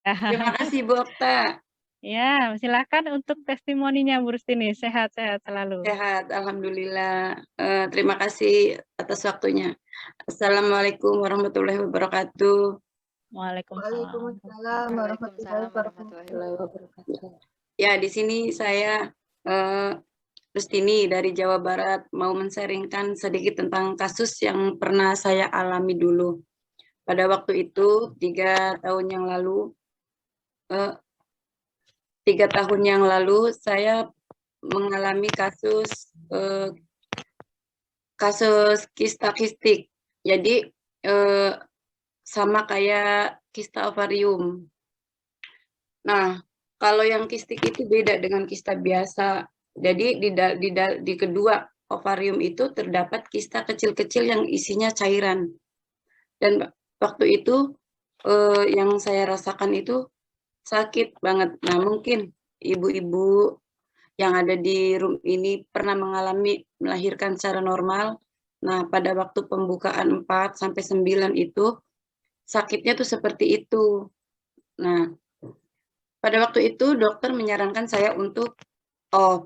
Terima kasih Bu Okta. Ya, silakan untuk testimoninya Bu Rustini, sehat-sehat selalu. Sehat, alhamdulillah. Terima kasih atas waktunya. Assalamualaikum warahmatullahi wabarakatuh. Waalaikumsalam. Waalaikumsalam warahmatullahi Waalaikumsalam warahmatullahi wabarakatuh. wabarakatuh. Ya, di sini saya eh, Rustini dari Jawa Barat mau men-sharingkan sedikit tentang kasus yang pernah saya alami dulu. Pada waktu itu 3 tahun yang lalu, eh, 3 tahun yang lalu saya mengalami kasus kista kistik. Jadi sama kayak kista ovarium. Nah, kalau yang kistik itu beda dengan kista biasa. Jadi di kedua ovarium itu terdapat kista kecil-kecil yang isinya cairan. Dan waktu itu yang saya rasakan itu sakit banget. Nah, mungkin ibu-ibu yang ada di room ini pernah mengalami melahirkan secara normal. Nah, pada waktu pembukaan 4 sampai 9 itu sakitnya tuh seperti itu. Nah, pada waktu itu dokter menyarankan saya untuk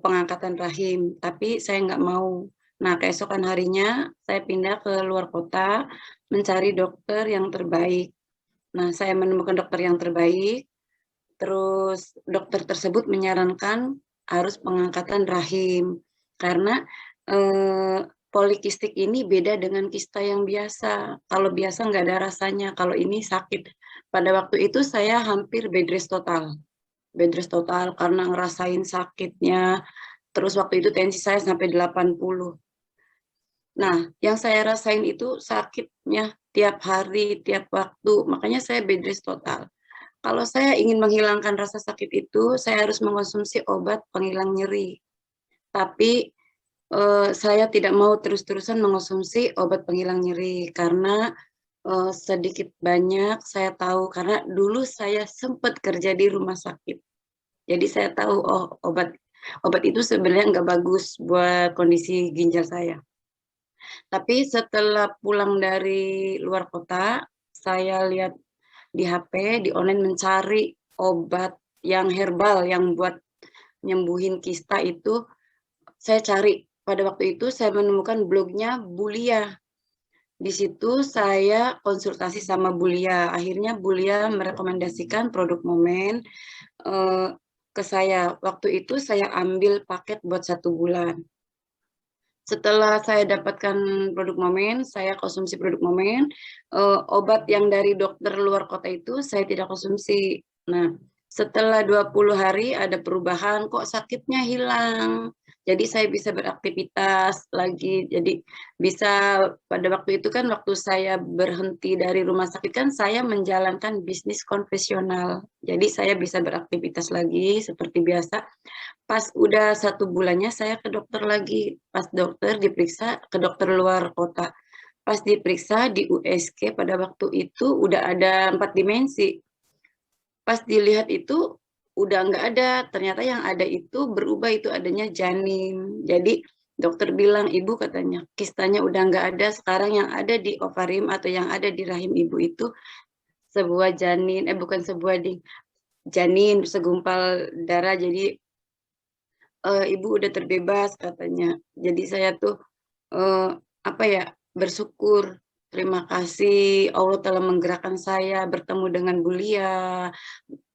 pengangkatan rahim, tapi saya nggak mau. Nah, keesokan harinya saya pindah ke luar kota mencari dokter yang terbaik. Nah, saya menemukan dokter yang terbaik, terus dokter tersebut menyarankan harus pengangkatan rahim karena polikistik ini beda dengan kista yang biasa. Kalau biasa nggak ada rasanya, kalau ini sakit. Pada waktu itu saya hampir bed rest total karena ngerasain sakitnya. Terus waktu itu tensi saya sampai 80. Nah, yang saya rasain itu sakitnya tiap hari, tiap waktu. Makanya saya bed rest total. Kalau saya ingin menghilangkan rasa sakit itu, saya harus mengonsumsi obat penghilang nyeri. Tapi saya tidak mau terus-terusan mengonsumsi obat penghilang nyeri karena sedikit banyak saya tahu karena dulu saya sempat kerja di rumah sakit. Jadi saya tahu obat itu sebenarnya nggak bagus buat kondisi ginjal saya. Tapi setelah pulang dari luar kota, saya lihat di HP, di online mencari obat yang herbal yang buat nyembuhin kista itu, saya cari. Pada waktu itu saya menemukan blognya Bulia. Di situ saya konsultasi sama Bulia. Akhirnya Bulia merekomendasikan produk Momen ke saya. Waktu itu saya ambil paket buat 1 bulan. Setelah saya dapatkan produk Momen, saya konsumsi produk Momen, obat yang dari dokter luar kota itu saya tidak konsumsi. Nah, setelah 20 hari ada perubahan, kok sakitnya hilang. Jadi saya bisa beraktivitas lagi. Jadi bisa pada waktu itu kan waktu saya berhenti dari rumah sakit kan saya menjalankan bisnis konvensional. Jadi saya bisa beraktivitas lagi seperti biasa. Pas udah 1 bulannya saya ke dokter lagi. Pas dokter diperiksa ke dokter luar kota. Pas diperiksa di USG pada waktu itu udah ada 4 dimensi. Pas dilihat itu udah nggak ada. Ternyata yang ada itu berubah, itu adanya janin. Jadi dokter bilang, ibu katanya kistanya udah nggak ada. Sekarang yang ada di ovarium atau yang ada di rahim ibu itu sebuah janin, bukan sebuah janin, segumpal darah. Jadi ibu udah terbebas katanya. Jadi saya tuh apa ya, bersyukur, terima kasih Allah telah menggerakkan saya bertemu dengan Bulia,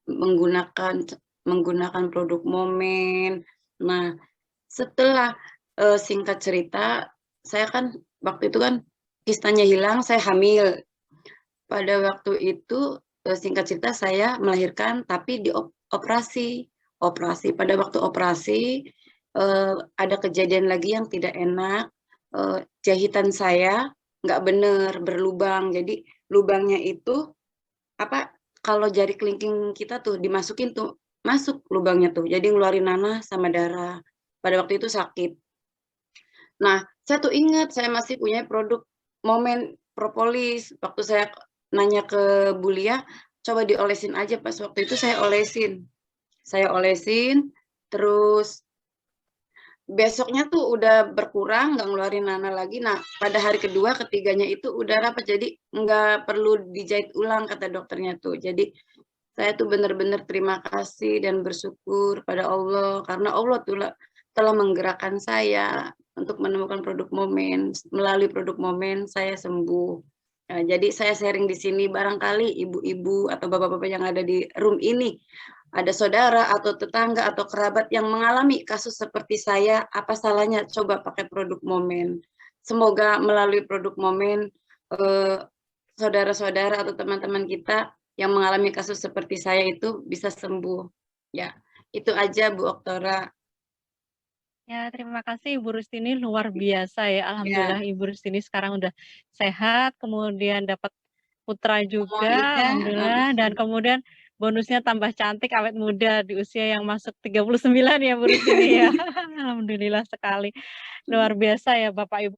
menggunakan menggunakan produk Momen. Nah, setelah singkat cerita, saya kan waktu itu kan kistanya hilang, saya hamil. Pada waktu itu singkat cerita saya melahirkan tapi dioperasi. Operasi pada waktu operasi ada kejadian lagi yang tidak enak. Jahitan saya nggak bener berlubang. Jadi lubangnya itu apa, kalau jari kelingking kita tuh dimasukin tuh masuk lubangnya tuh. Jadi ngeluarin nanah sama darah. Pada waktu itu sakit. Nah, saya tuh ingat saya masih punya produk Momen propolis. Waktu saya nanya ke Bulia, coba diolesin aja. Pas waktu itu saya olesin. Saya olesin, terus besoknya tuh udah berkurang, nggak ngeluarin nanah lagi. Nah, pada hari kedua, ketiganya itu udah rapat. Jadi nggak perlu dijahit ulang, kata dokternya tuh. Jadi Saya tuh benar-benar terima kasih dan bersyukur pada Allah, karena Allah telah menggerakkan saya untuk menemukan produk Momen. Melalui produk Momen saya sembuh. Nah, jadi saya sharing di sini, barangkali ibu-ibu atau bapak-bapak yang ada di room ini, ada saudara atau tetangga atau kerabat yang mengalami kasus seperti saya, apa salahnya coba pakai produk Momen. Semoga melalui produk Momen, saudara-saudara atau teman-teman kita yang mengalami kasus seperti saya itu bisa sembuh. Ya, itu aja Bu Oktora. Ya, terima kasih Ibu Rustini, luar biasa ya. Ya, Alhamdulillah Ibu Rustini sekarang udah sehat, kemudian dapat putra oh juga, iya, alhamdulillah, dan kemudian bonusnya tambah cantik, awet muda di usia yang masuk 39 ya Bu Rustini ya. Alhamdulillah sekali. Luar biasa ya Bapak Ibu.